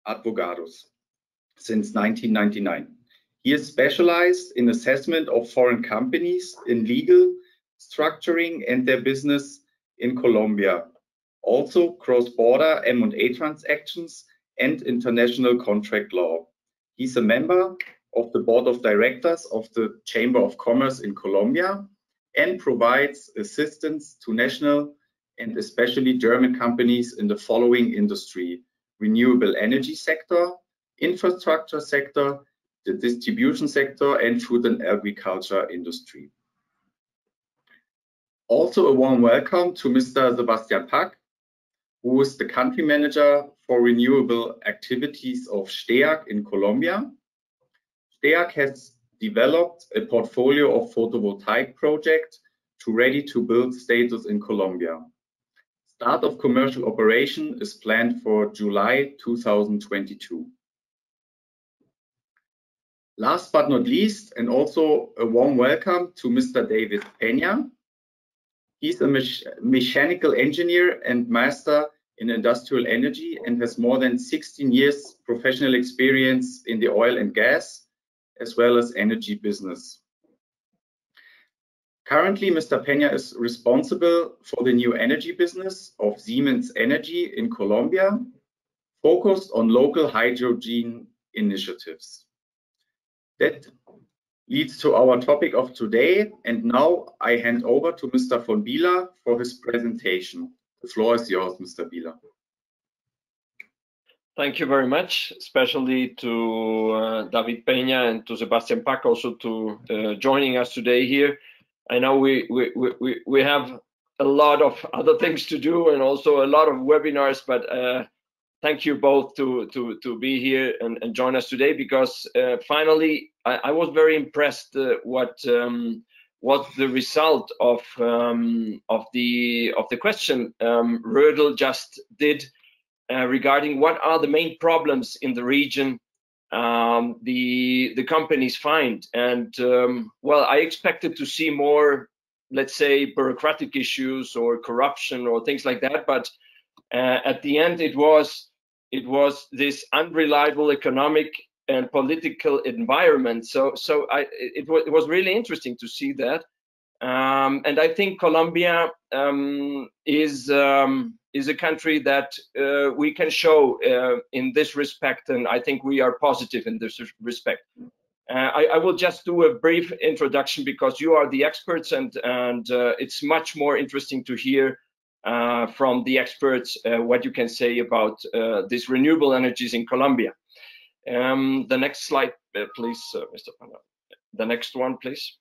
Advogados since 1999. He is specialized in assessment of foreign companies in legal structuring and their business in Colombia, also cross-border M&A transactions and international contract law. He's a member of the board of directors of the Chamber of Commerce in Colombia and provides assistance to national and especially German companies in the following industry: renewable energy sector, infrastructure sector, the distribution sector, and food and agriculture industry. Also a warm welcome to Mr. Sebastian Pack, who is the country manager for renewable activities of STEAG in Colombia. STEAG has developed a portfolio of photovoltaic projects to ready-to-build status in Colombia. Start of commercial operation is planned for July 2022. Last but not least, and also a warm welcome to Mr. David Pena. He's a mechanical engineer and master in industrial energy and has more than 16 years professional experience in the oil and gas, as well as energy business. Currently, Mr. Pena is responsible for the new energy business of Siemens Energy in Colombia, focused on local hydrogen initiatives. That leads to our topic of today, and now I hand over to Mr. von Bila for his presentation. The floor is yours, Mr. Bila. Thank you very much, especially to David Pena and to Sebastian Pack also to joining us today here. I know we have a lot of other things to do and also a lot of webinars, but thank you both to be here and join us today, because finally I was very impressed what the result of the question Rödl just did regarding what are the main problems in the region the companies find. And well, I expected to see more, let's say, bureaucratic issues or corruption or things like that, but at the end it was this unreliable economic and political environment. So it was really interesting to see that. And I think Colombia is a country that we can show in this respect, and I think we are positive in this respect. I will just do a brief introduction because you are the experts, and it's much more interesting to hear from the experts what you can say about these renewable energies in Colombia. The next slide, please, Mr. Pava. The next one, please.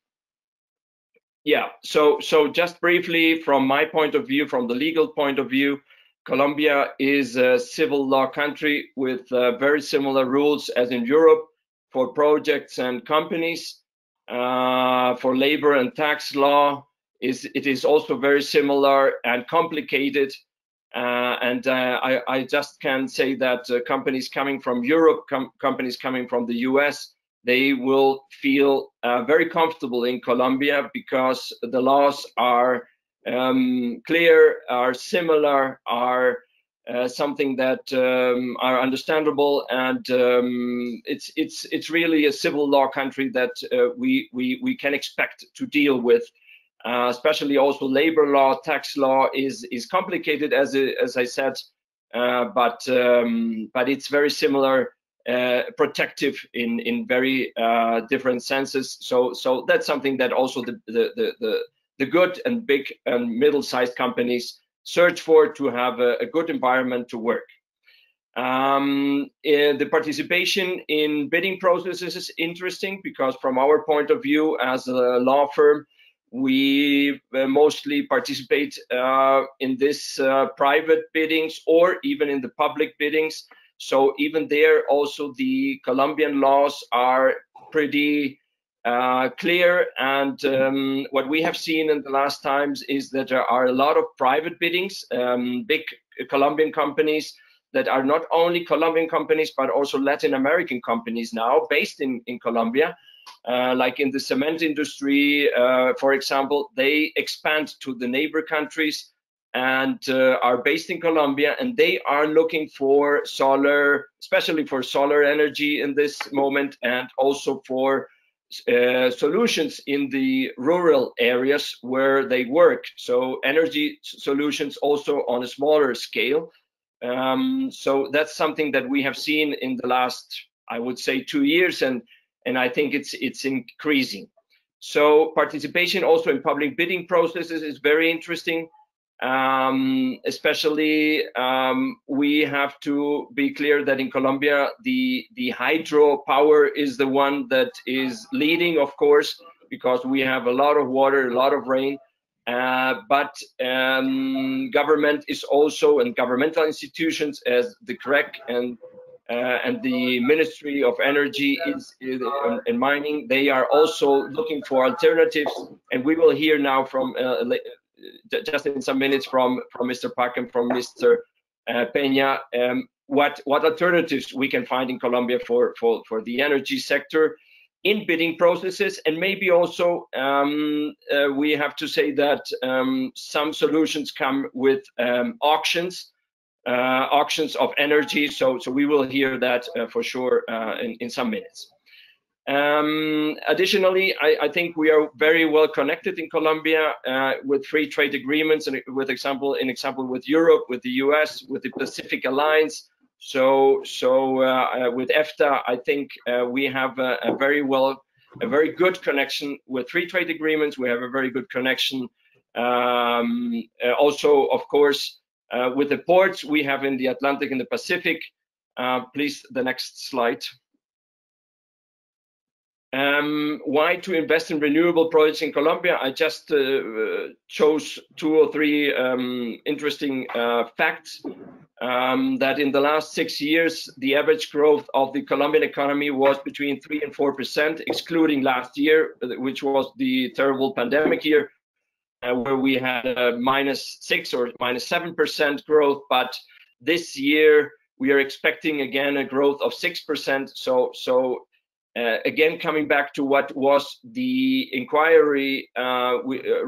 Yeah, so just briefly, from my point of view, from the legal point of view, Colombia is a civil law country with very similar rules as in Europe for projects and companies. For labor and tax law, it is also very similar and complicated. And I just can say that companies coming from Europe, companies coming from the US, they will feel very comfortable in Colombia because the laws are clear, are similar, are something that are understandable, and it's really a civil law country that we can expect to deal with. Especially also labor law, tax law is complicated, as I said, but it's very similar. Protective in very different senses. So that's something that also the good and big and middle-sized companies search for, to have a good environment to work. The participation in bidding processes is interesting because from our point of view as a law firm, we mostly participate in this private biddings or even in the public biddings. So even there, also the Colombian laws are pretty clear. And what we have seen in the last times is that there are a lot of private biddings, big Colombian companies that are not only Colombian companies, but also Latin American companies now based in Colombia. Like in the cement industry, for example, they expand to the neighbor countries and are based in Colombia, and they are looking for solar, especially for solar energy in this moment, and also for solutions in the rural areas where they work. So energy solutions also on a smaller scale. So that's something that we have seen in the last, I would say, 2 years, and I think it's increasing. So participation also in public bidding processes is very interesting. Especially we have to be clear that in Colombia the hydro power is the one that is leading, of course, because we have a lot of water, a lot of rain, but government is also, and governmental institutions as the CREC and the Ministry of Energy and Mining, they are also looking for alternatives, and we will hear now from just in some minutes from Mr. Pak and from Mr. Pena what alternatives we can find in Colombia for the energy sector in bidding processes. And maybe also we have to say that some solutions come with auctions of energy. So we will hear that for sure in some minutes. Additionally, I think we are very well connected in Colombia with free trade agreements, and with example with Europe, with the US, with the Pacific Alliance. So with EFTA, I think we have a very good connection with free trade agreements. We have a very good connection also, of course, with the ports we have in the Atlantic and the Pacific. Please, the next slide. Why to invest in renewable projects in Colombia? I just chose 2 or 3 interesting facts. That in the last 6 years, the average growth of the Colombian economy was between 3% and 4%, excluding last year, which was the terrible pandemic year, where we had -6 or -7% growth. But this year, we are expecting again a growth of 6%. So again, coming back to what was the inquiry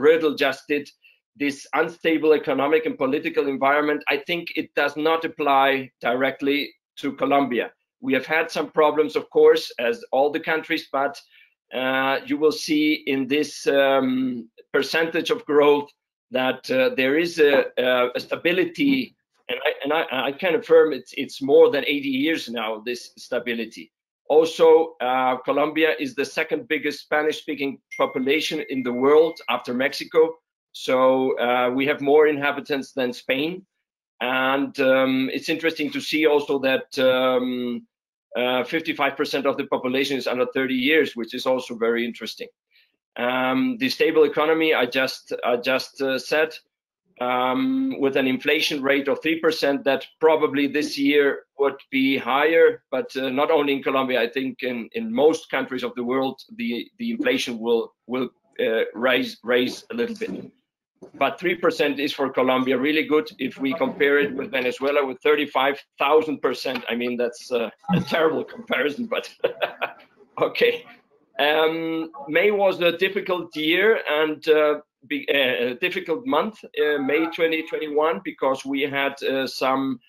Rödl just did, this unstable economic and political environment, I think it does not apply directly to Colombia. We have had some problems, of course, as all the countries, but you will see in this percentage of growth that there is a stability, and I can affirm it's more than 80 years now, this stability. Also, Colombia is the 2nd biggest Spanish-speaking population in the world after Mexico. So we have more inhabitants than Spain. And it's interesting to see also that 55% of the population is under 30 years, which is also very interesting. The stable economy, I just said, with an inflation rate of 3%, that probably this year would be higher, but not only in Colombia. I think in most countries of the world, the inflation will rise a little bit. But 3% is for Colombia really good. If we compare it with Venezuela with 35,000%, I mean, that's a terrible comparison, but okay. May was a difficult year and a difficult month, May 2021, because we had some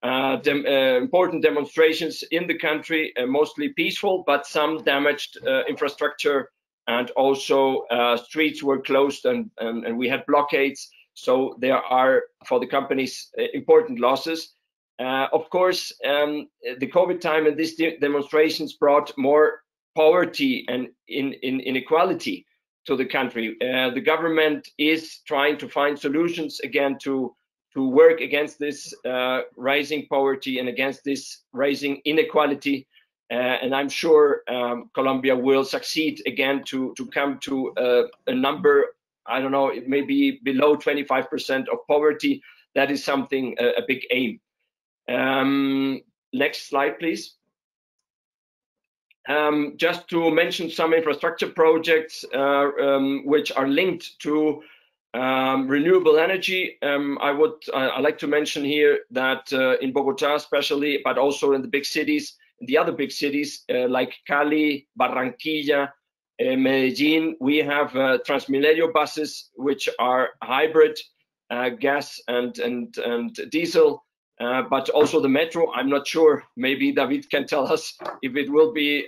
important demonstrations in the country, mostly peaceful, but some damaged infrastructure, and also streets were closed and we had blockades. So there are, for the companies, important losses. Of course, the COVID time and these demonstrations brought more poverty and inequality to the country. The government is trying to find solutions again to work against this rising poverty and against this rising inequality. And I'm sure Colombia will succeed again to come to a number, I don't know, it may be below 25% of poverty. That is something, a big aim. Next slide, please. Just to mention some infrastructure projects which are linked to renewable energy. I like to mention here that in Bogotá especially, but also in the big cities, the other big cities like Cali, Barranquilla, Medellin, we have Transmilenio buses which are hybrid, gas and diesel, but also the metro. I'm not sure. Maybe David can tell us if it will be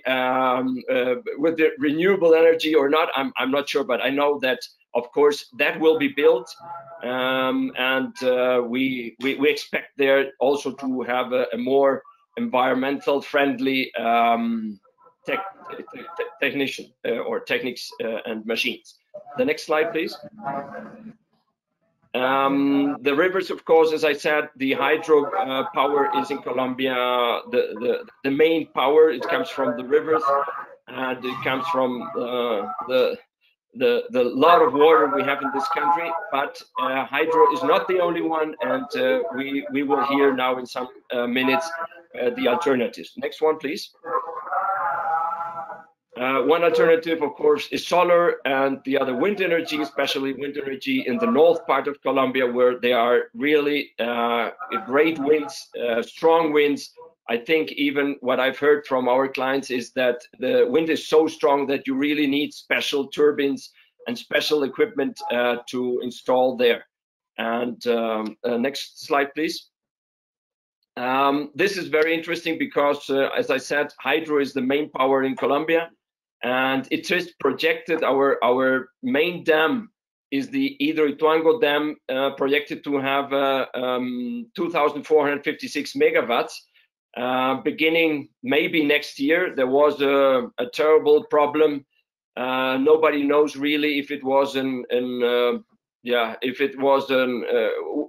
with the renewable energy or not. I'm not sure, but I know that of course that will be built, and we expect there also to have a more environmental friendly technician or techniques and machines. The next slide, please. The rivers, of course, as I said, the hydro power is in Colombia. The main power, it comes from the rivers, and it comes from the lot of water we have in this country. But hydro is not the only one, and we will hear now in some minutes the alternatives. Next one, please. One alternative, of course, is solar, and the other wind energy, especially wind energy in the north part of Colombia, where there are really great winds, strong winds. I think even what I've heard from our clients is that the wind is so strong that you really need special turbines and special equipment to install there. And next slide, please. This is very interesting because, as I said, hydro is the main power in Colombia. And it is projected, our main dam is the Hidroituango Dam, projected to have 2,456 megawatts. Beginning maybe next year. There was a terrible problem. Nobody knows really if it was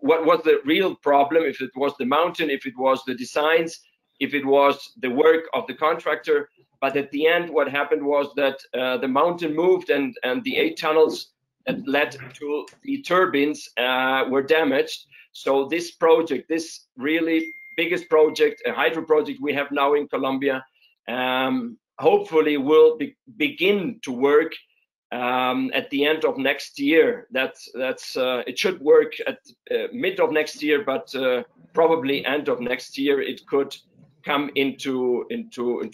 what was the real problem, if it was the mountain, if it was the designs, if it was the work of the contractor. But at the end, what happened was that the mountain moved, and the 8 tunnels that led to the turbines were damaged. So this project, this really biggest project, a hydro project we have now in Colombia, hopefully will begin to work at the end of next year. It should work at mid of next year, but probably end of next year it could come into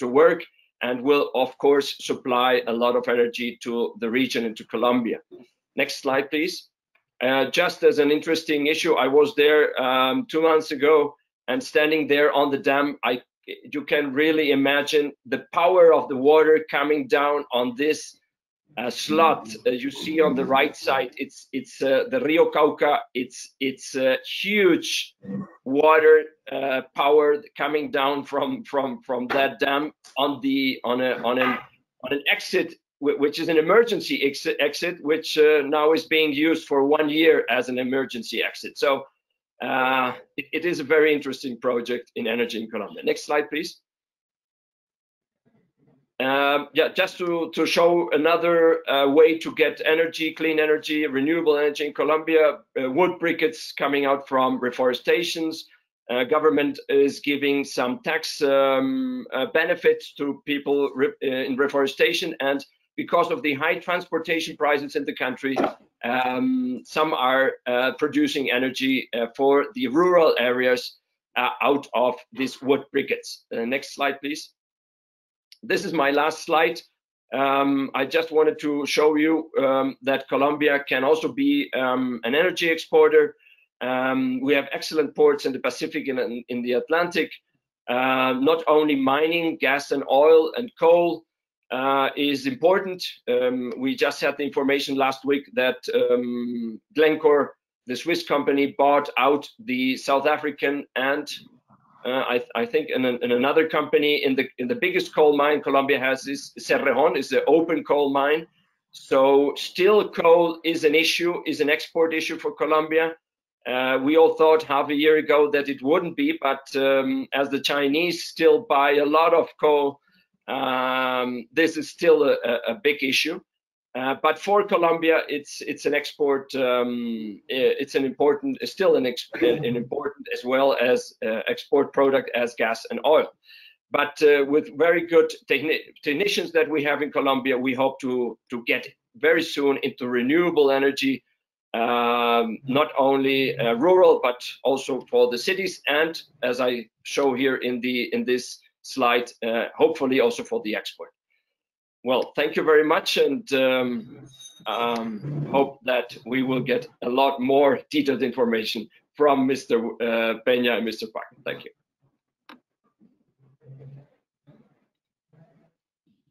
work, and will of course supply a lot of energy to the region and to Colombia. Next slide, please. Just as an interesting issue, I was there 2 months ago, and standing there on the dam, you can really imagine the power of the water coming down on this slot. You see on the right side, it's the Rio Cauca. It's a huge water power coming down from that dam on an exit, which is an emergency exit, which now is being used for 1 year as an emergency exit. So it is a very interesting project in energy in Colombia. Next slide, please. Yeah, just to show another way to get energy, clean energy, renewable energy in Colombia. Wood briquettes coming out from reforestations. Government is giving some tax benefits to people in reforestation, and because of the high transportation prices in the country, some are producing energy for the rural areas out of these wood briquettes. Next slide, please. This is my last slide. I just wanted to show you that Colombia can also be an energy exporter. We have excellent ports in the Pacific and in the Atlantic. Not only mining, gas and oil and coal is important. We just had the information last week that Glencore, the Swiss company, bought out the South African and I think in another company in the biggest coal mine Colombia has is Cerrejón, is the open coal mine. So still coal is an issue, is an export issue for Colombia. We all thought half a year ago that it wouldn't be, but as the Chinese still buy a lot of coal, this is still a big issue. But for Colombia, it's an export. It's an important, still an important as well as export product as gas and oil. But with very good technicians that we have in Colombia, we hope to get very soon into renewable energy, not only rural but also for the cities, and as I show here in this slide, hopefully also for the export. Well, thank you very much, and hope that we will get a lot more detailed information from Mr. Pena and Mr. Park. Thank you.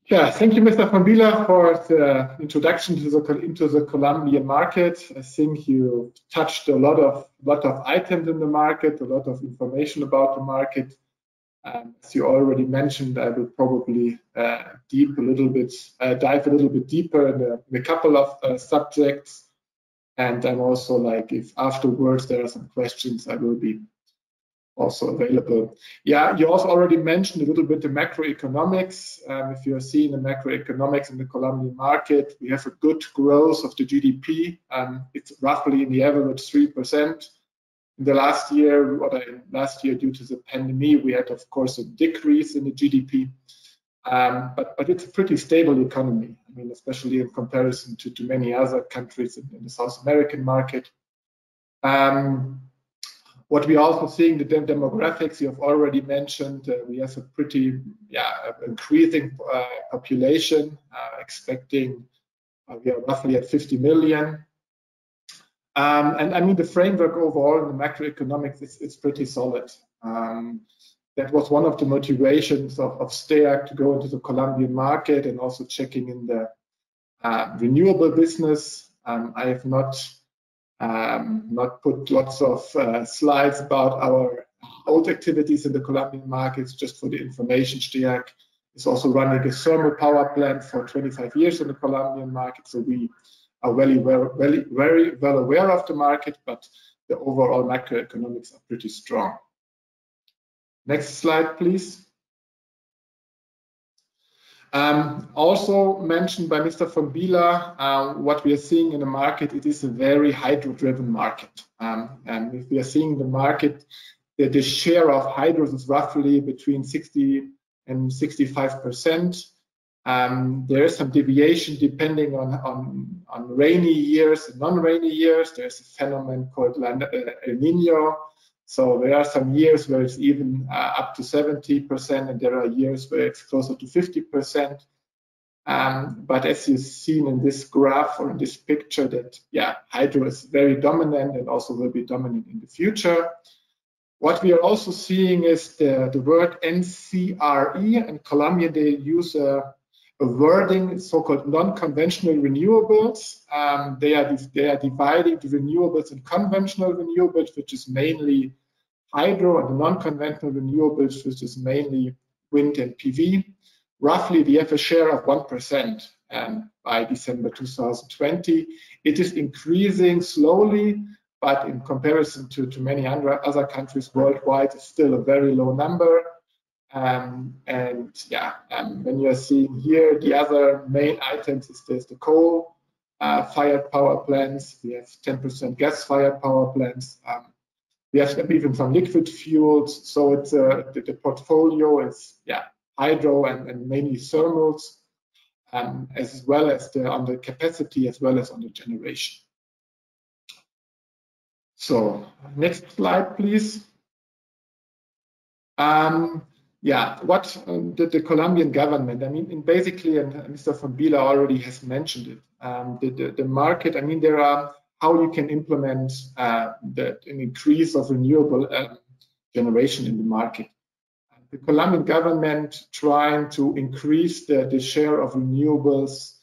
Yeah, thank you, Mr. von Bila, for the introduction into the Colombian market. I think you touched a lot of items in the market, a lot of information about the market. As you already mentioned, I will probably dive a little bit deeper in a couple of subjects. And I'm also like, if afterwards there are some questions, I will be also available. Yeah, you also already mentioned a little bit the macroeconomics. If you're seeing the macroeconomics in the Colombian market, we have a good growth of the GDP. It's roughly in the average 3%. In the last year, due to the pandemic, we had, of course, a decrease in the GDP. But it's a pretty stable economy. I mean, especially in comparison to many other countries in the South American market. What we also seeing, the demographics you have already mentioned, we have a pretty increasing population, expecting we are roughly at 50 million. And I mean, the framework overall in the macroeconomics is pretty solid. That was one of the motivations of STEAG to go into the Colombian market and also checking in the renewable business. I have not put lots of slides about our old activities in the Colombian markets, just for the information. STEAG is also running a thermal power plant for 25 years in the Colombian market, so we are very well aware of the market, but the overall macroeconomics are pretty strong. Next slide, please. Also mentioned by Mr. von Bila, what we are seeing in the market, it is a very hydro-driven market. And if we are seeing the market, the share of hydros is roughly between 60 and 65%. There is some deviation depending on rainy years and non-rainy years. There's a phenomenon called El Nino. So there are some years where it's even up to 70%, and there are years where it's closer to 50%. But as you've seen in this graph or in this picture, that hydro is very dominant and also will be dominant in the future. What we are also seeing is the word NCRE. In Colombia, they use a wording, so-called non-conventional renewables. They are dividing the renewables in conventional renewables, which is mainly hydro, and the non-conventional renewables, which is mainly wind and PV. Roughly, they have a share of 1% by December 2020. It is increasing slowly, but in comparison to many other countries worldwide, it's still a very low number. When you are seeing here, the other main items is there's the coal-fired power plants. We have 10% gas-fired power plants. We have even some liquid fuels. So it's the portfolio is hydro and mainly thermals, as well as on the capacity as well as on the generation. So next slide, please. What did the Colombian government, I mean, basically, and Mr. von Bila already has mentioned it, the market, I mean, there are how you can implement an increase of renewable generation in the market. The Colombian government trying to increase the share of renewables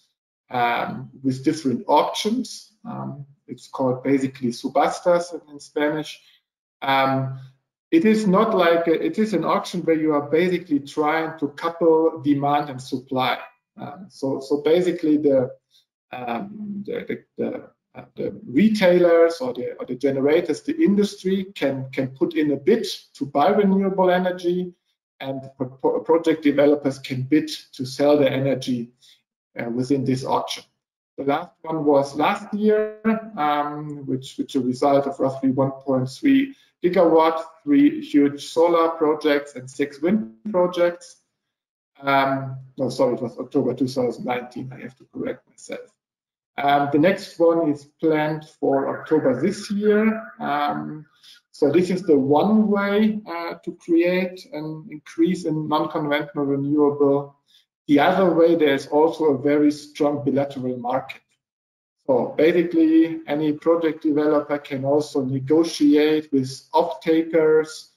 with different auctions. It's called basically subastas in Spanish. It is not like it is an auction where you are basically trying to couple demand and supply. So basically the retailers or the generators, the industry can put in a bid to buy renewable energy, and project developers can bid to sell their energy within this auction. The last one was last year, which a result of roughly 1.3 gigawatt, 3 huge solar projects and 6 wind projects. No, sorry, it was October 2019. I have to correct myself. The next one is planned for October this year. So this is the one way to create an increase in non-conventional renewable. The other way, there's also a very strong bilateral market. So basically, any project developer can also negotiate with off-takers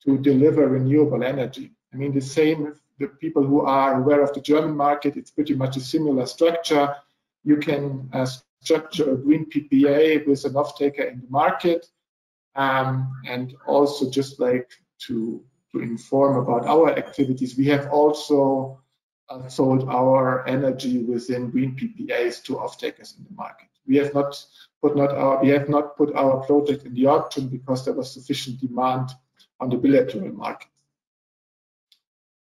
to deliver renewable energy. I mean, the same with the people who are aware of the German market, it's pretty much a similar structure. You can structure a green PPA with an off-taker in the market. And also, just like to inform about our activities, we have also sold our energy within green PPAs to off-takers in the market. We have not put our project in the auction because there was sufficient demand on the bilateral market.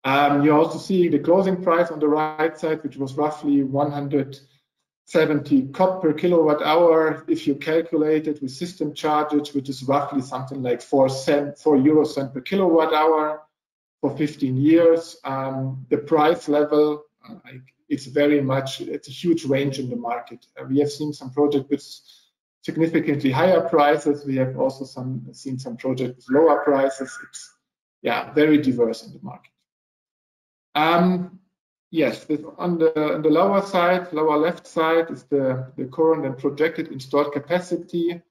You also see the closing price on the right side, which was roughly 170 COP per kilowatt hour. If you calculate it with system charges, which is roughly something like 4 euro cent per kilowatt hour for 15 years. The price level, it's a huge range in the market. We have seen some projects with significantly higher prices. We have also seen some projects with lower prices. It's very diverse in the market. Yes, on the lower left side is the current and projected installed capacity,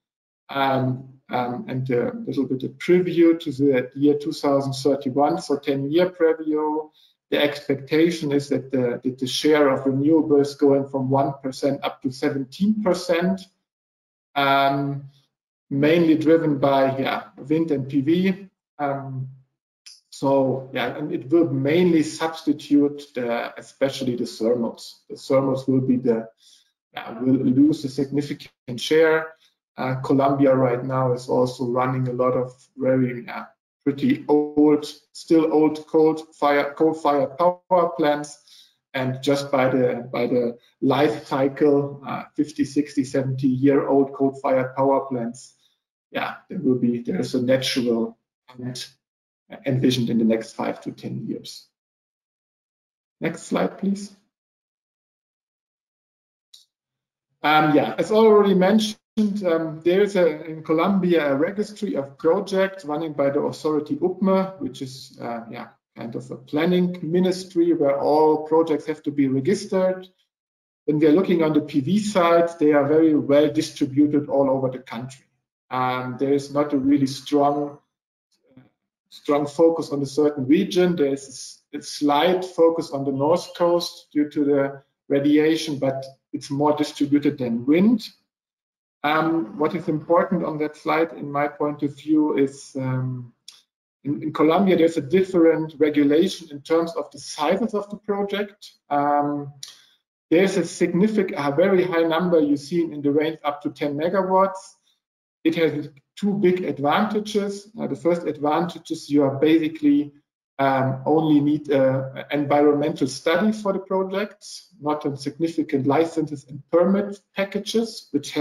and a little bit of preview to the year 2031, so 10-year preview. The expectation is that the share of renewables going from 1% up to 17%, mainly driven by wind and PV. And it will mainly substitute especially the thermals. The thermals will lose a significant share. Colombia right now is also running a lot of very pretty old, still old coal-fired power plants, and just by the life cycle, 50, 60, 70-year-old coal-fired power plants, there is a natural end envisioned in the next 5 to 10 years. Next slide, please. As already mentioned, there is in Colombia a registry of projects running by the authority UPME, which is kind of a planning ministry where all projects have to be registered. When we are looking on the PV side, they are very well distributed all over the country. There is not a really strong focus on a certain region. There is a slight focus on the north coast due to the radiation, but it's more distributed than wind. What is important on that slide, in my point of view, is in Colombia, there's a different regulation in terms of the sizes of the project. There's a very high number you see in the range up to 10 megawatts. It has two big advantages. The first advantage is you are basically only need an environmental study for the projects, not a significant licenses and permit packages, which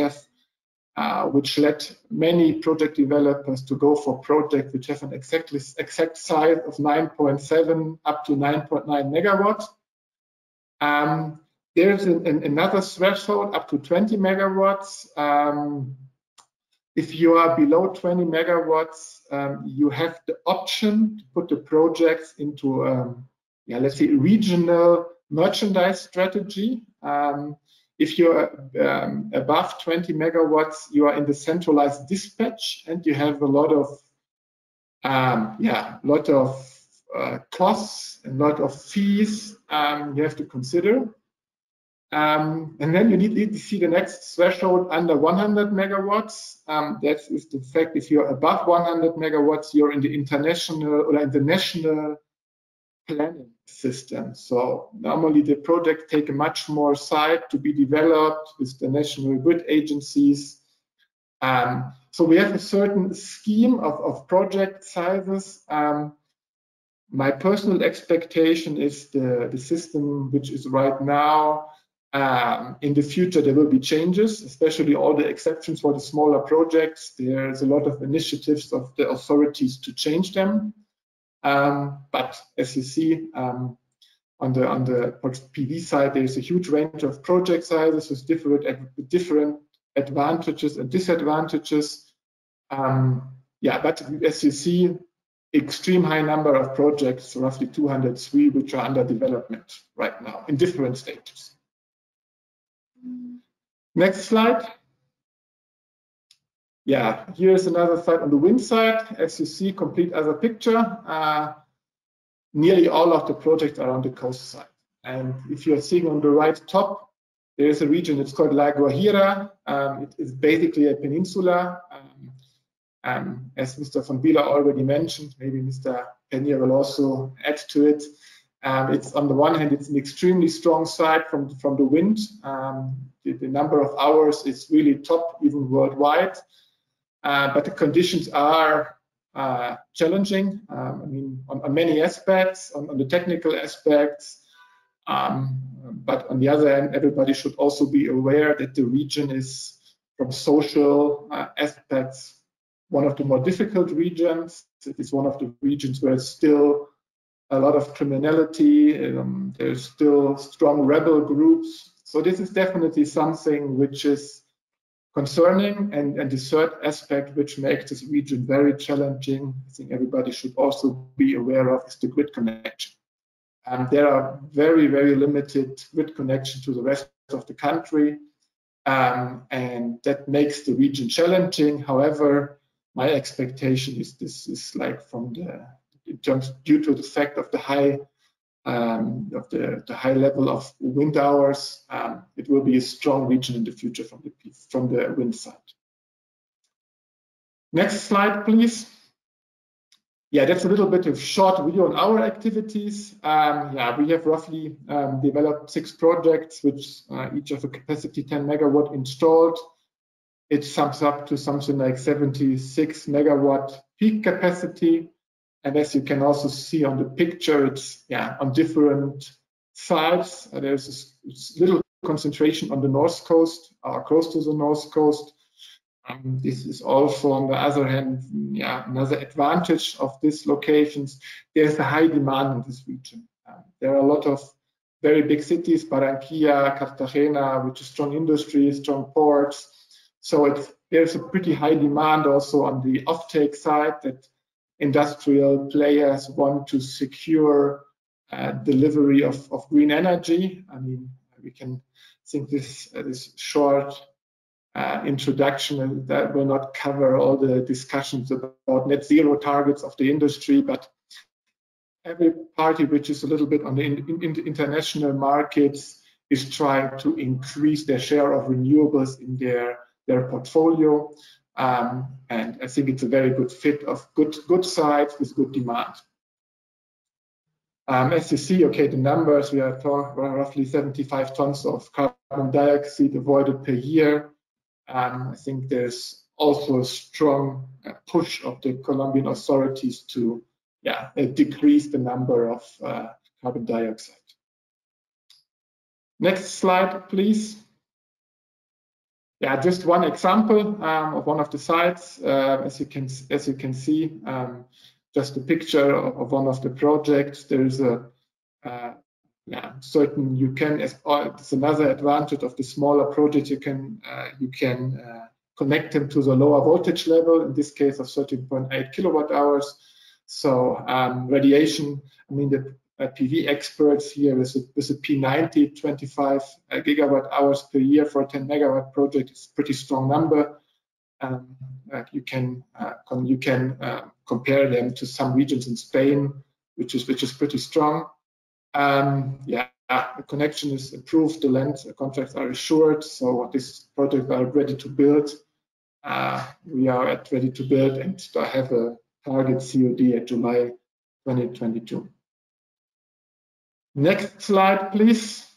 led many project developers to go for projects which have an exact size of 9.7 up to 9.9 megawatts. There's another threshold up to 20 megawatts. If you are below 20 megawatts, you have the option to put the projects into, let's say, regional merchandise strategy. If you're above 20 megawatts, you are in the centralized dispatch, and you have a lot of, costs and a lot of fees you have to consider. And then you need to see the next threshold under 100 megawatts. That is the fact, if you're above 100 megawatts, you're in the international or in the national planning system. So normally the project take a much more site to be developed with the national grid agencies. So we have a certain scheme of project sizes. My personal expectation is the system which is right now, in the future there will be changes, especially all the exceptions for the smaller projects. There's a lot of initiatives of the authorities to change them. But as you see, on the PV side, there's a huge range of project sizes with different advantages and disadvantages. But as you see, extreme high number of projects, roughly 203, which are under development right now in different stages. Next slide. Yeah, here's another slide on the wind side. As you see, complete other picture. Nearly all of the projects are on the coast side. And if you're seeing on the right top, there is a region, it's called La Guajira. It is basically a peninsula. As Mr. von Bila already mentioned, maybe Mr. Pena will also add to it. It's on the one hand, it's an extremely strong side from the wind. The number of hours is really top, even worldwide. But the conditions are challenging. I mean, on many aspects, on the technical aspects. But on the other hand, everybody should also be aware that the region is, from social aspects, one of the more difficult regions. It is one of the regions where there's still a lot of criminality. There's still strong rebel groups. So this is definitely something which is concerning. And the third aspect which makes this region very challenging, I think everybody should also be aware of, is the grid connection. There are very, very limited grid connection to the rest of the country. And that makes the region challenging. However, my expectation is this is like from the, in terms, due to the fact of the high high level of wind hours, it will be a strong region in the future from the wind side. Next slide, please. Yeah, that's a little bit of short video on our activities. Yeah, we have roughly developed 6 projects, which each have a capacity 10 megawatt installed. It sums up to something like 76 megawatt peak capacity. And as you can also see on the picture, it's on different sides. There's a little concentration on the north coast, or close to the north coast. This is also, on the other hand, another advantage of these locations. There's a high demand in this region. There are a lot of very big cities, Barranquilla, Cartagena, which is strong industry, strong ports. So there's a pretty high demand also on the offtake side, that industrial players want to secure delivery of green energy. I mean, we can think this short introduction that will not cover all the discussions about net zero targets of the industry, but every party which is a little bit on the international markets is trying to increase their share of renewables in their portfolio. And I think it's a very good fit of good sites with good demand. As you see, okay, the numbers, we are talking roughly 75 tons of carbon dioxide avoided per year. I think there's also a strong push of the Colombian authorities to decrease the number of carbon dioxide. Next slide, please. Yeah, just one example of one of the sites. As you can see, just a picture of one of the projects. There's a certain, you can, it's another advantage of the smaller project, you can connect them to the lower voltage level, in this case of 13.8 kilowatt hours. So radiation, I mean, the PV experts here with a P90, 25 gigawatt hours per year for a 10 megawatt project is a pretty strong number. You can compare them to some regions in Spain, which is pretty strong. The connection is approved, the land contracts are assured, so this project are ready to build. We are ready to build, and I have a target COD at July 2022. Next slide, please.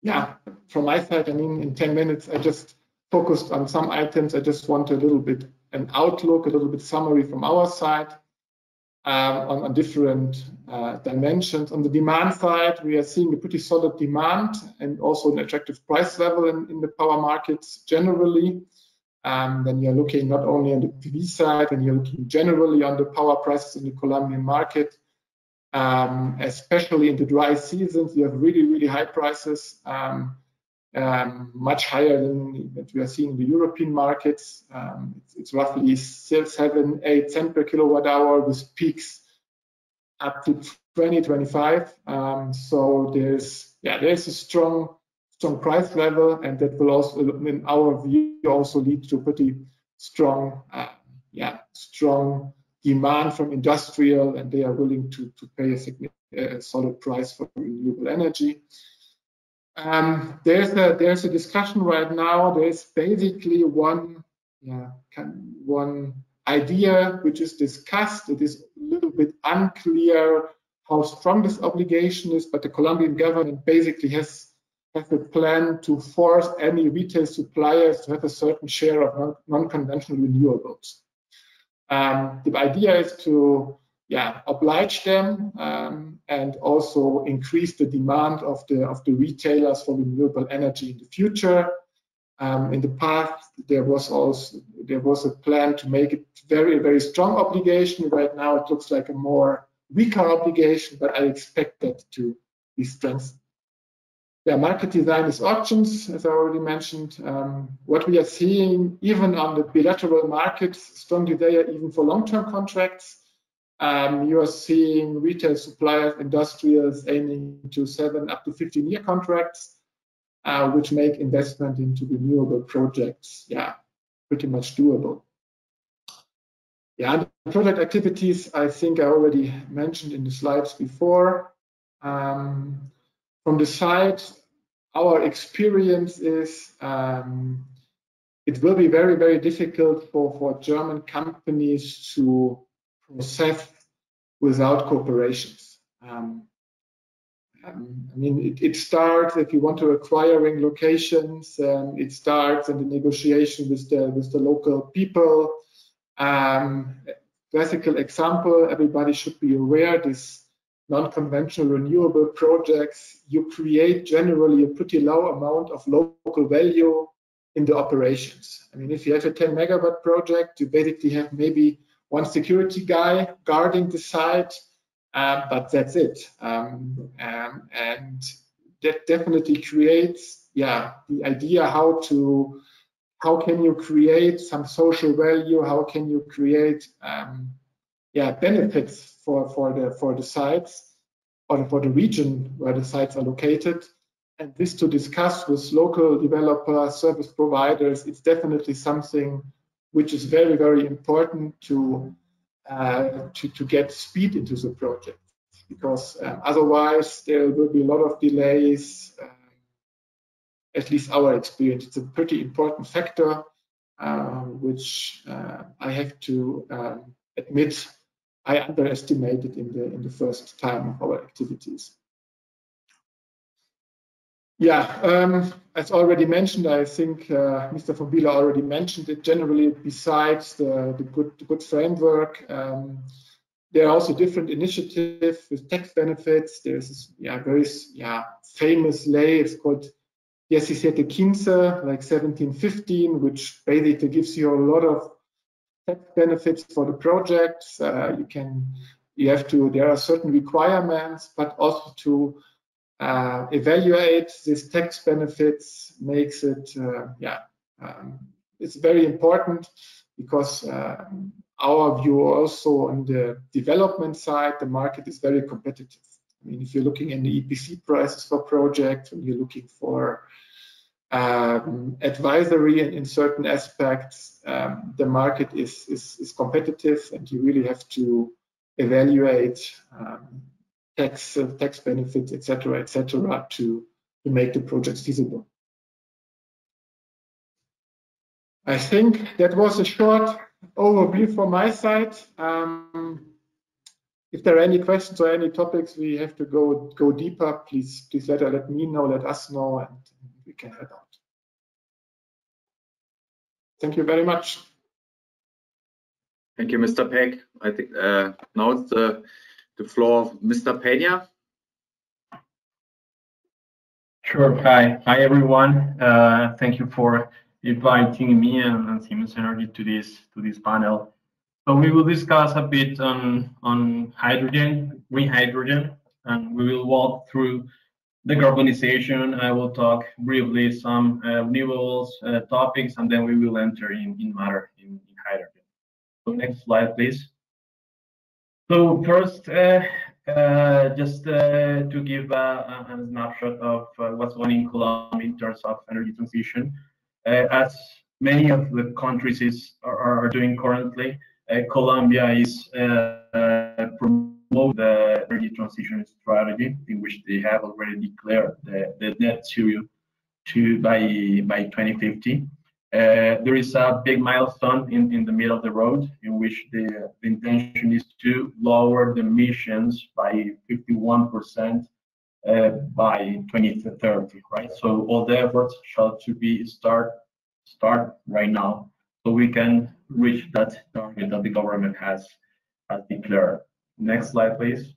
Yeah, from my side, I mean, in 10 minutes, I just focused on some items. I just want a little bit an outlook, a little bit summary from our side on different dimensions. On the demand side, we are seeing a pretty solid demand and also an attractive price level in the power markets generally. Then you're looking not only on the PV side, and you're looking generally on the power prices in the Colombian market. Especially in the dry seasons, you have really, really high prices, much higher than what we are seeing in the European markets. It's roughly 7-8 cents per kilowatt hour with peaks up to 20-25. So there's a strong strong price level, and that will also, in our view, also lead to pretty strong, strong demand from industrial, and they are willing to pay a solid price for renewable energy. There's a discussion right now. There's basically one idea which is discussed. It is a little bit unclear how strong this obligation is, but the Colombian government basically has a plan to force any retail suppliers to have a certain share of non-conventional renewables. The idea is to oblige them and also increase the demand of the retailers for renewable energy in the future. In the past, there was a plan to make it very, very strong obligation. Right now, it looks like a more weaker obligation, but I expect that to be strengthened. Yeah, market design is auctions, as I already mentioned. What we are seeing, even on the bilateral markets, strong desire even for long-term contracts. You are seeing retail suppliers, industrials aiming to 7 up to 15-year contracts, which make investment into renewable projects, pretty much doable. Yeah, the project activities, I think I already mentioned in the slides before. From the side, our experience is it will be very, very difficult for German companies to process without corporations. I mean, it starts if you want to acquiring locations. It starts in the negotiation with the local people. Classical example, everybody should be aware, this non-conventional renewable projects, you create generally a pretty low amount of local value in the operations. I mean, if you have a 10 megawatt project, you basically have maybe one security guy guarding the site, but that's it. And that definitely creates, the idea how can you create some social value? How can you create, benefits for the sites or for the region where the sites are located? And this to discuss with local developers, service providers, it's definitely something which is very, very important to get speed into the project, because otherwise there will be a lot of delays. At least our experience, it's a pretty important factor, which I have to admit I underestimated in the first time of our activities. Yeah, as already mentioned, I think Mr. von Bila already mentioned it. Generally, besides the good framework, there are also different initiatives with tax benefits. There's this very famous ley. It's called 1715, like 1715, which basically gives you a lot of tax benefits for the projects. There are certain requirements, but also to evaluate these tax benefits makes it, it's very important, because our view also on the development side, the market is very competitive. I mean, if you're looking at the EPC prices for projects, and you're looking for advisory in certain aspects, the market is competitive, and you really have to evaluate tax benefits, etc., to make the projects feasible. I think that was a short overview from my side. If there are any questions or any topics we have to go deeper, please let me know, let us know, and we can head out. Thank you very much. Thank you, Mr. Peck. I think now it's the floor of Mr. Pena. Sure. Hi everyone. Thank you for inviting me and Siemens Energy to this panel. So we will discuss a bit on hydrogen, green hydrogen, and we will walk through decarbonization. I will talk briefly some renewables topics, and then we will enter in matter in hydrogen. So next slide, please. So first, just to give a snapshot of what's going on in Colombia in terms of energy transition. As many of the countries are doing currently, Colombia is promoting the energy transition strategy, in which they have already declared the net zero by 2050. There is a big milestone in the middle of the road, in which the intention is to lower the emissions by 51% by 2030, right? So all the efforts shall to be start right now, so we can reach that target that the government has declared. Next slide, please.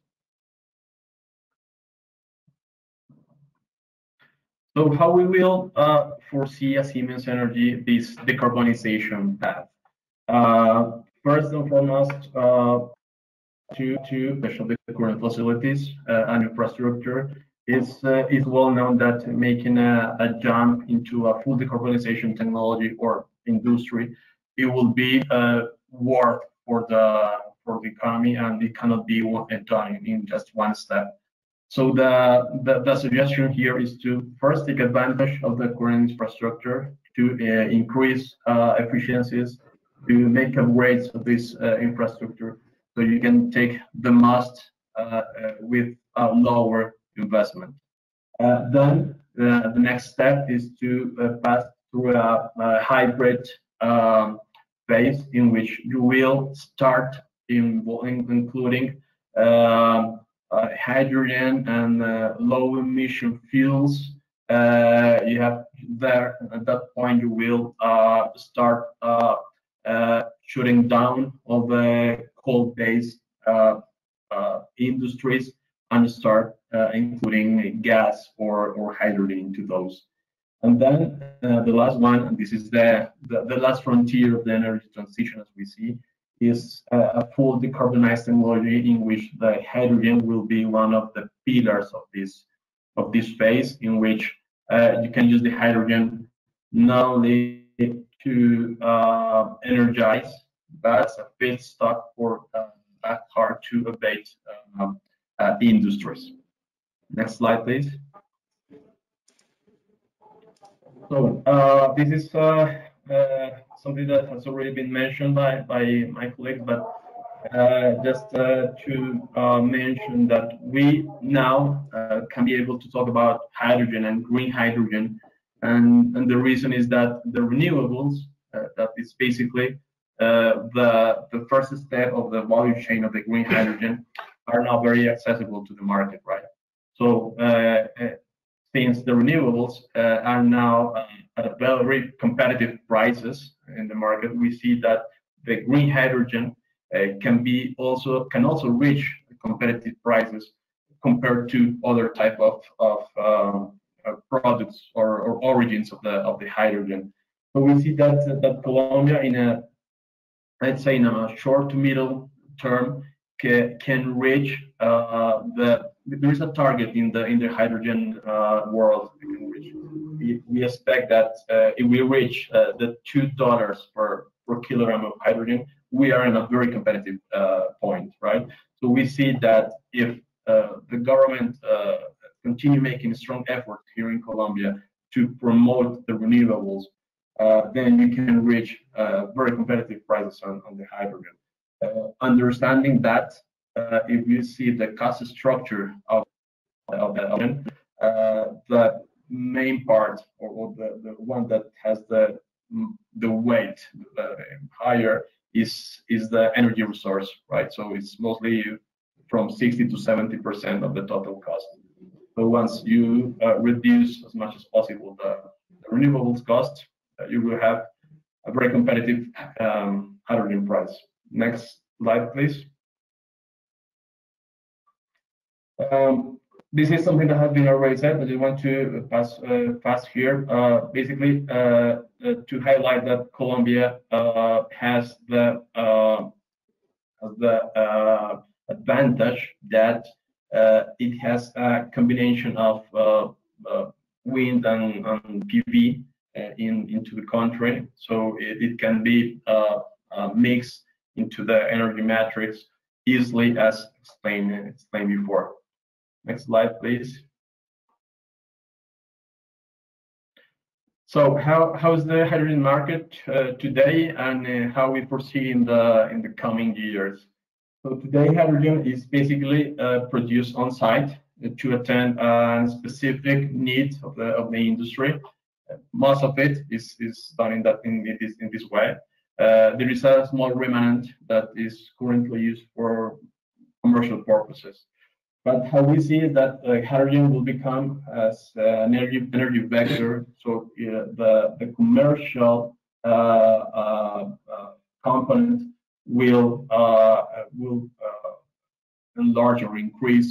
So how we will foresee as Siemens Energy this decarbonization path? First and foremost, to especially the current facilities and infrastructure, it's well known that making a jump into a full decarbonization technology or industry, it will be work for the economy, and it cannot be done in just one step. So the suggestion here is to first take advantage of the current infrastructure to increase efficiencies, to make upgrades of this infrastructure, so you can take the most with a lower investment. Then the next step is to pass through a hybrid phase, in which you will start including hydrogen and low emission fuels. You have there at that point you will start shutting down all the coal-based industries and start including gas or hydrogen into those. And then the last one, and this is the last frontier of the energy transition as we see, is a full decarbonized technology, in which the hydrogen will be one of the pillars of this phase, in which you can use the hydrogen not only to energize, but as a feedstock for hard to abate industries. Next slide, please. So this is something that has already been mentioned by my colleagues, but just to mention that we now can be able to talk about hydrogen and green hydrogen, and the reason is that the renewables, that is basically the first step of the value chain of the green hydrogen, are now very accessible to the market, right? So since the renewables are now at very competitive prices in the market, we see that the green hydrogen can also reach competitive prices compared to other type of products or origins of the hydrogen. So we see that Colombia, I'd say in a short to middle term, can reach there is a target in the hydrogen world. We expect that if we reach the $2 per kilogram of hydrogen, we are in a very competitive point, right? So we see that if the government continue making strong effort here in Colombia to promote the renewables, then you can reach very competitive prices on the hydrogen. Understanding that, if you see the cost structure of the hydrogen, the main part, or the one that has the weight higher, is the energy resource, right? So it's mostly from 60 to 70% of the total cost. So once you reduce as much as possible the renewables cost, you will have a very competitive hydrogen price. Next slide, please. This is something that has been already said, but I want to pass fast here. Basically, to highlight that Colombia has the advantage that it has a combination of wind and PV into the country, so it can be mixed into the energy matrix easily as explained before. Next slide, please. So how is the hydrogen market today, and how we foresee in the coming years? So today, hydrogen is basically produced on site to attend a specific need of the industry. Most of it is done in this way. There is a small remnant that is currently used for commercial purposes. But how we see is that hydrogen will become as an energy vector. So the commercial component will enlarge or increase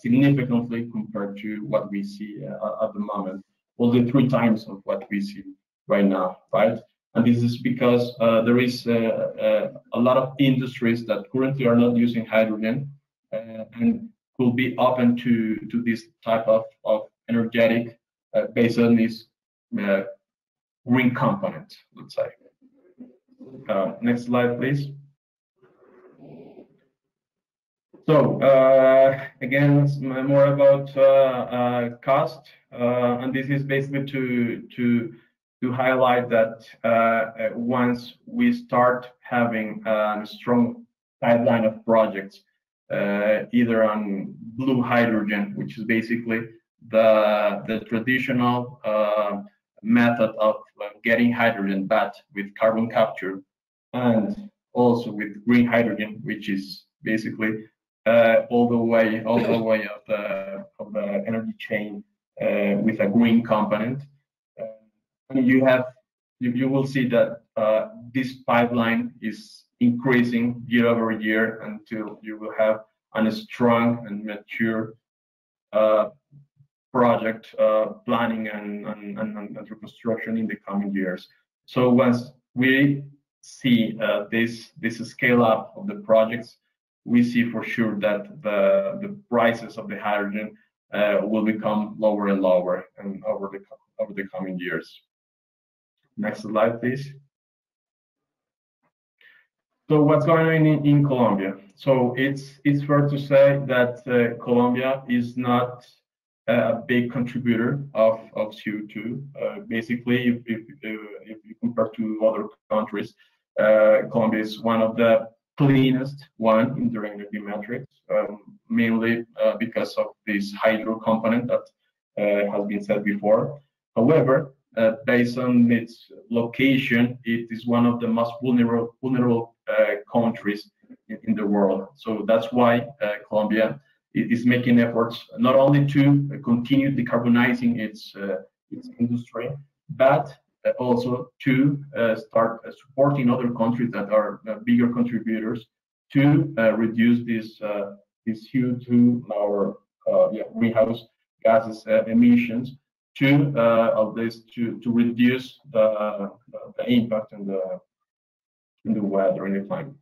significantly compared to what we see at the moment. Well, the 3 times of what we see right now, right? And this is because there is a lot of industries that currently are not using hydrogen and will be open to this type of energetic based on this green component, let's say. Next slide, please. So again, it's more about cost, and this is basically to highlight that once we start having a strong pipeline of projects, either on blue hydrogen, which is basically the traditional method of getting hydrogen, but with carbon capture, and also with green hydrogen, which is basically all the way of the energy chain with a green component. And you will see that this pipeline is increasing year over year until you will have a strong and mature project planning and reconstruction in the coming years. So once we see this scale up of the projects, we see for sure that the prices of the hydrogen will become lower and lower and over the coming years. Next slide, please. So what's going on in Colombia? So it's fair to say that Colombia is not a big contributor of CO2. Basically, if you compare to other countries, Colombia is one of the cleanest one in their energy metrics, mainly because of this hydro component that has been said before. However, based on its location, it is one of the most vulnerable countries in the world. So that's why Colombia is making efforts not only to continue decarbonizing its industry, but also to start supporting other countries that are bigger contributors to reduce this CO2 or greenhouse gases emissions, to reduce the impact in the weather and the climate.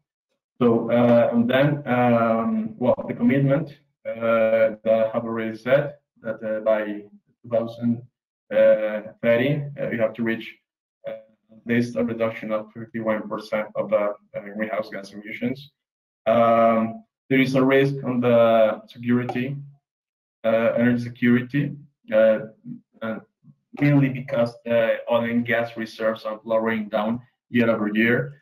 So and then the commitment that I have already said that by 2030 you have to reach at least a reduction of 51% of the greenhouse gas emissions. There is a risk on the security, energy security, mainly because the oil and gas reserves are lowering down year over year.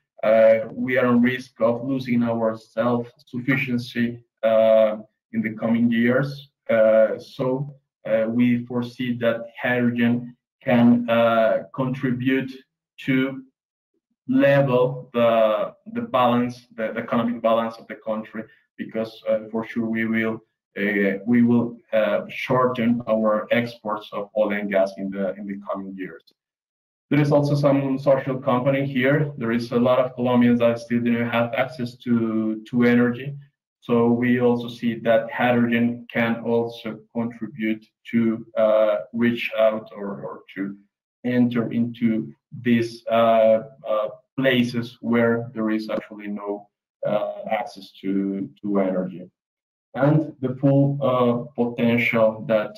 We are on risk of losing our self-sufficiency in the coming years. So we foresee that hydrogen can contribute to level the balance, the economic balance of the country, because for sure we will shorten our exports of oil and gas in the coming years. There is also some social component here. There is a lot of Colombians that still didn't have access to energy. So we also see that hydrogen can also contribute to reach out or to enter into these places where there is actually no access to energy. And the full potential that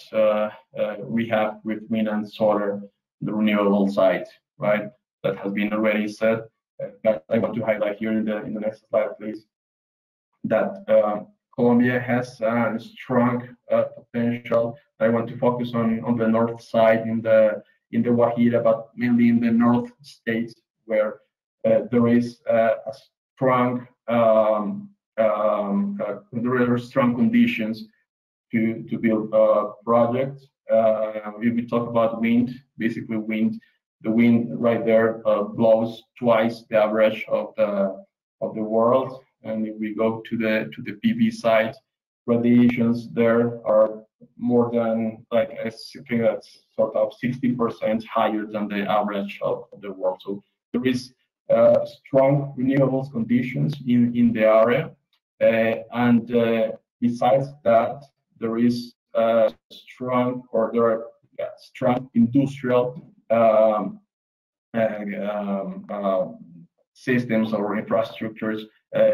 we have with wind and solar, the renewable side, right? That has been already said, but I want to highlight here in the next slide, please, that Colombia has a strong potential. I want to focus on the north side in the Guajira, but mainly in the north states where there is a strong there are strong conditions to build projects. If we talk about wind, basically wind, the wind right there blows twice the average of the world. And if we go to the PV side, radiations there are more than like I think that's sort of 60% higher than the average of the world. So there is strong renewables conditions in the area, and besides that, there is strong strong industrial systems or infrastructures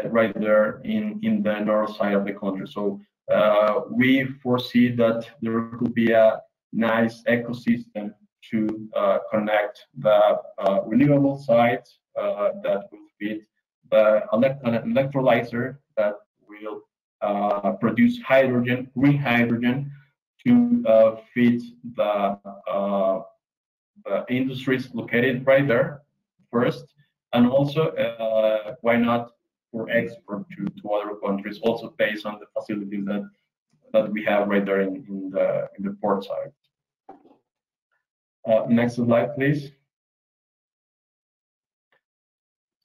right there in the north side of the country. So we foresee that there could be a nice ecosystem to connect the renewable side that will fit the electrolyzer that will produce hydrogen, green hydrogen, to feed the industries located right there first, and also why not for export to other countries, also based on the facilities that we have right there in the port side. Next slide, please.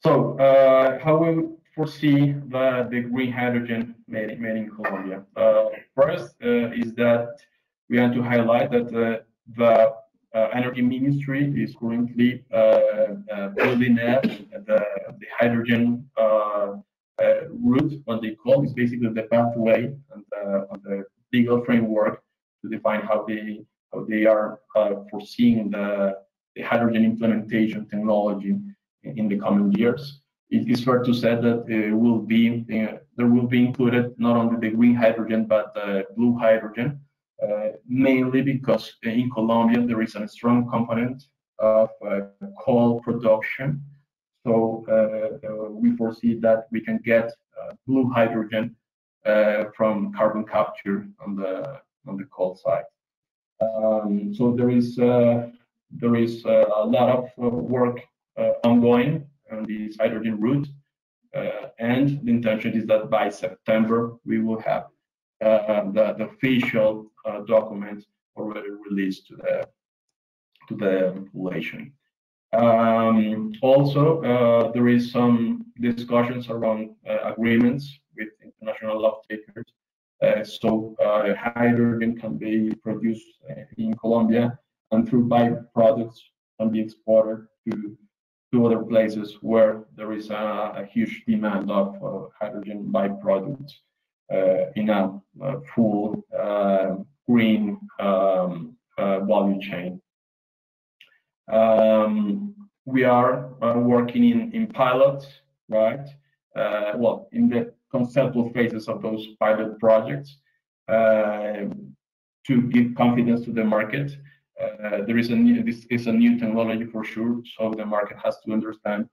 So how we foresee the green hydrogen made in Colombia? First is that we want to highlight that the Energy Ministry is currently building up the hydrogen route. What they call is basically the pathway and the legal framework to define how they are foreseeing the hydrogen implementation technology in the coming years. It is fair to say that there will be included not only the green hydrogen but the blue hydrogen, mainly because in Colombia there is a strong component of coal production. So we foresee that we can get blue hydrogen from carbon capture on the coal side. So there is a lot of work ongoing on this hydrogen route, and the intention is that by September we will have the official document already released to the population. Also, there is some discussions around agreements with international off-takers. So hydrogen can be produced in Colombia, and through byproducts can be exported to other places where there is a huge demand of hydrogen byproducts in a full green value chain. We are working in pilots, right? Well, in the conceptual phases of those pilot projects to give confidence to the market. This is a new technology for sure, so the market has to understand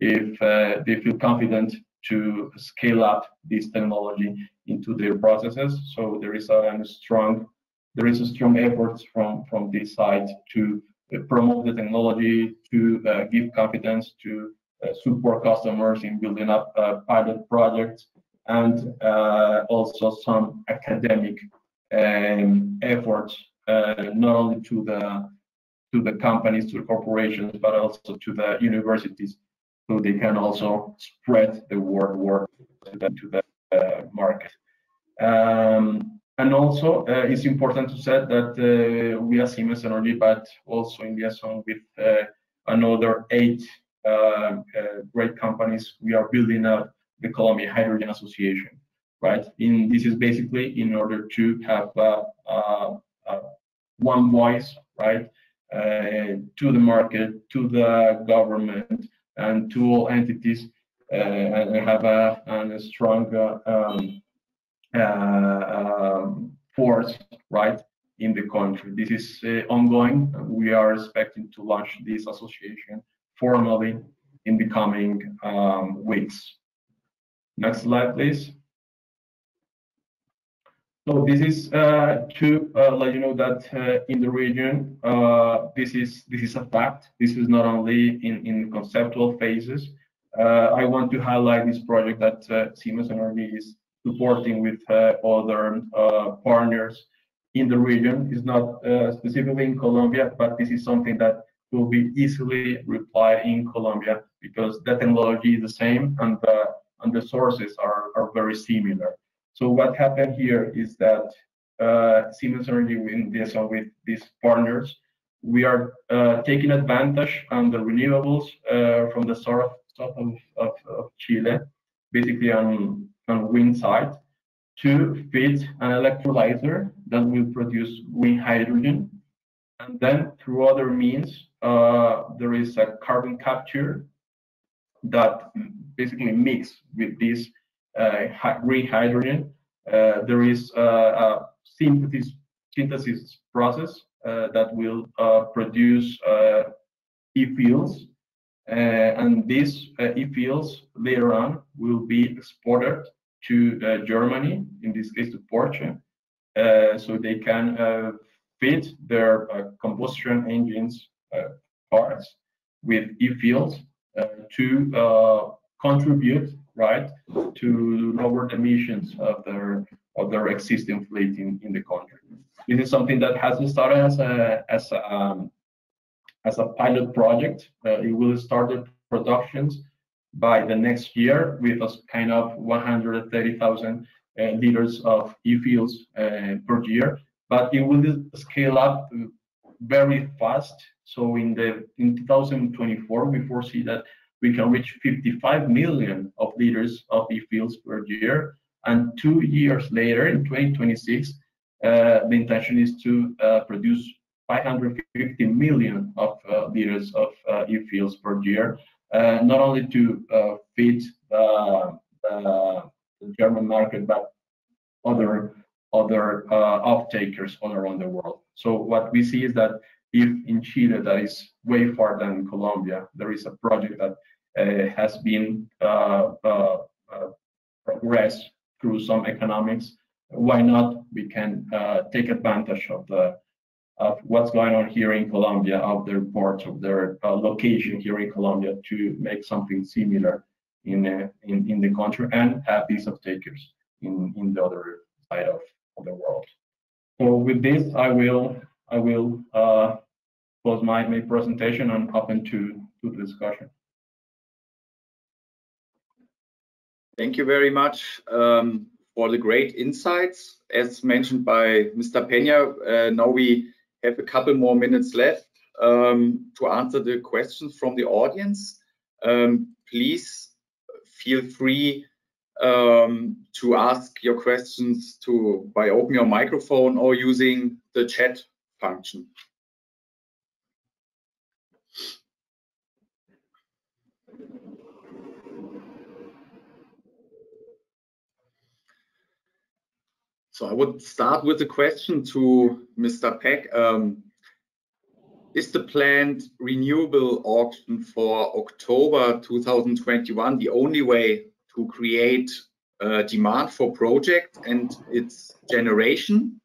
if they feel confident to scale up this technology into their processes. So there is a strong efforts from this side to promote the technology, to give confidence, to support customers in building up pilot projects, and also some academic efforts, not only to the companies, to the corporations, but also to the universities, so they can also spread the word to the market. And also, it's important to say that we as Siemens Energy, but also in liaison with another 8 great companies, we are building up the Colombia Hydrogen Association, right? This is basically in order to have one voice, right, to the market, to the government, and to all entities, and have a strong force, right, in the country. This is ongoing. We are expecting to launch this association formally in the coming weeks. Next slide, please. So this is to let you know that in the region, this is a fact. This is not only in conceptual phases. I want to highlight this project that Siemens Energy is supporting with other partners in the region. It's not specifically in Colombia, but this is something that will be easily replied in Colombia because the technology is the same and the sources are very similar. So what happened here is that Siemens Energy with these partners, we are taking advantage on the renewables from the south of Chile, basically on wind side, to feed an electrolyzer that will produce green hydrogen. And then through other means, there is a carbon capture that basically mix with this green hydrogen. There is a synthesis process that will produce e-fuels, and these e-fuels later on will be exported to Germany, in this case to Porsche, so they can feed their combustion engines cars with e-fuels to contribute, right, to lower the emissions of their existing fleet in the country. This is something that has started as a pilot project. It will start the productions by the next year with a kind of 130,000 liters of e-fuels per year, but it will scale up very fast. So in 2024, we foresee that we can reach 55 million of liters of e-fuels per year, and 2 years later, in 2026, the intention is to produce 550 million of liters of e-fuels per year, not only to feed the German market, but other off-takers all around the world. So what we see is that if in Chile, that is way far than Colombia, there is a project that has been progressed through some economics, why not we can take advantage of what's going on here in Colombia, of their ports, of their location here in Colombia, to make something similar in the country and have these off-takers in the other side of the world. So with this, I will close my presentation and open to the discussion. Thank you very much for the great insights. As mentioned by Mr. Pena, now we have a couple more minutes left to answer the questions from the audience. Please feel free to ask your questions by opening your microphone or using the chat function. So I would start with a question to Mr. Peck. Is the planned renewable auction for October 2021 the only way to create demand for project and its generation?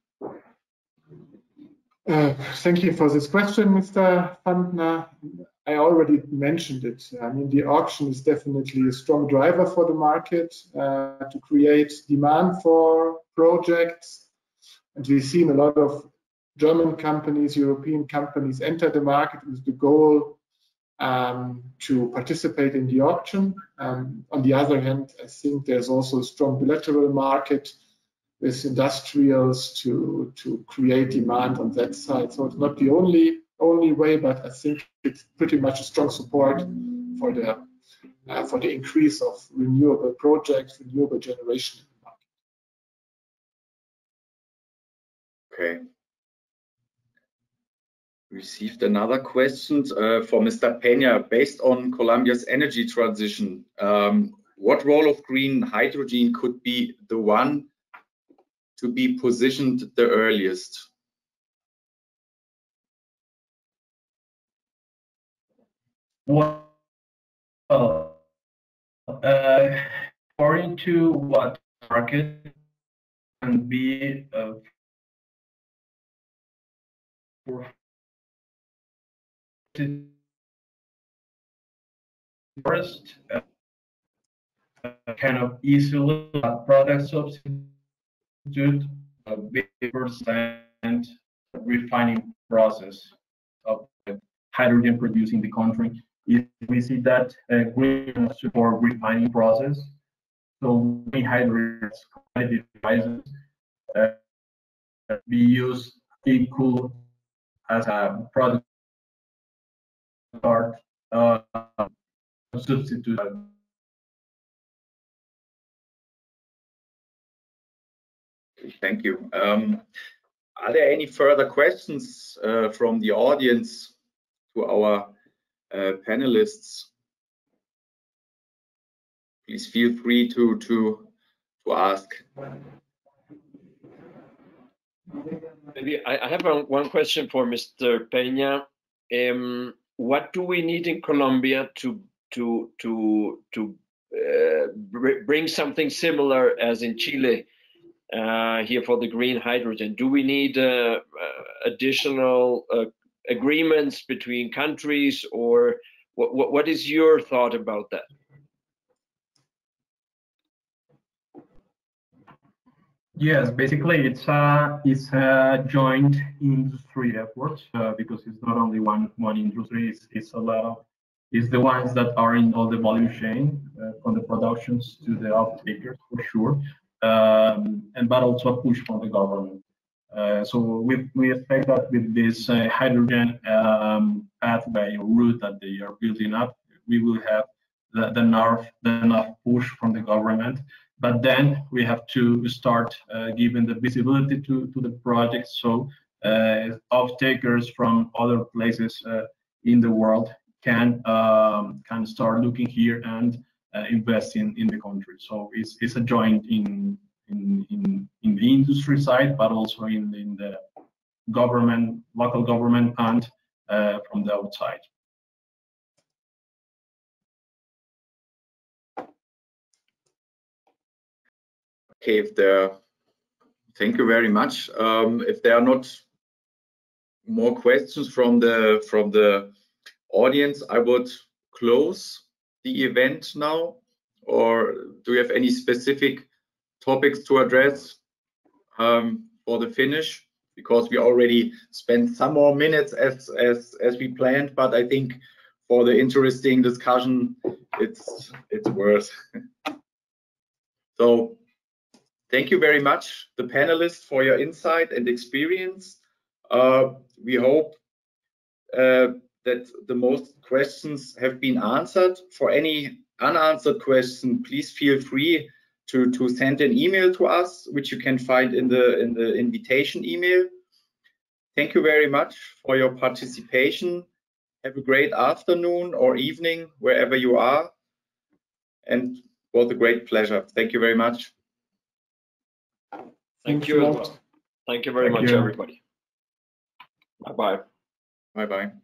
Thank you for this question, Mr. Fandner. I already mentioned it. I mean, the auction is definitely a strong driver for the market to create demand for projects. And we've seen a lot of German companies, European companies enter the market with the goal to participate in the auction. On the other hand, I think there's also a strong bilateral market with industrials to create demand on that side. So it's not the only way, but I think it's pretty much a strong support for the increase of renewable projects, renewable generation in the market. Okay. Received another question for Mr. Pena. Based on Colombia's energy transition, what role of green hydrogen could be the one to be positioned the earliest? Well, according to what market can be forest kind of easily product substitute a big percent refining process of hydrogen produced in the country. If we see that green for refining process, so green hydrogen devices be used equal as a product part substitute. Thank you. Are there any further questions from the audience to our panelists? Please feel free to ask. Maybe I have one question for Mr. Pena. What do we need in Colombia to bring something similar as in Chile here for the green hydrogen? Do we need additional agreements between countries, or what is your thought about that? Yes, basically it's a joint industry effort because it's not only one industry. It's a lot of the ones that are in all the value chain from the productions to the off-takers for sure, but also a push from the government. So we expect that with this hydrogen pathway or route that they are building up, we will have the enough push from the government. But then we have to start giving the visibility to the project, so off-takers from other places in the world can start looking here and invest in the country. So it's a joint in the industry side, but also in the government, local government, and from the outside. Okay, thank you very much. If there are not more questions from the audience, I would close the event now. Or do you have any specific topics to address for the finish? Because we already spent some more minutes as we planned, but I think for the interesting discussion, it's worth. So. Thank you very much, the panelists, for your insight and experience. We hope that the most questions have been answered. For any unanswered question, please feel free to send an email to us, which you can find in the invitation email. Thank you very much for your participation. Have a great afternoon or evening, wherever you are. And it was a great pleasure. Thank you very much. Thank you as well. Thank you very much, everybody. Bye-bye. Bye-bye.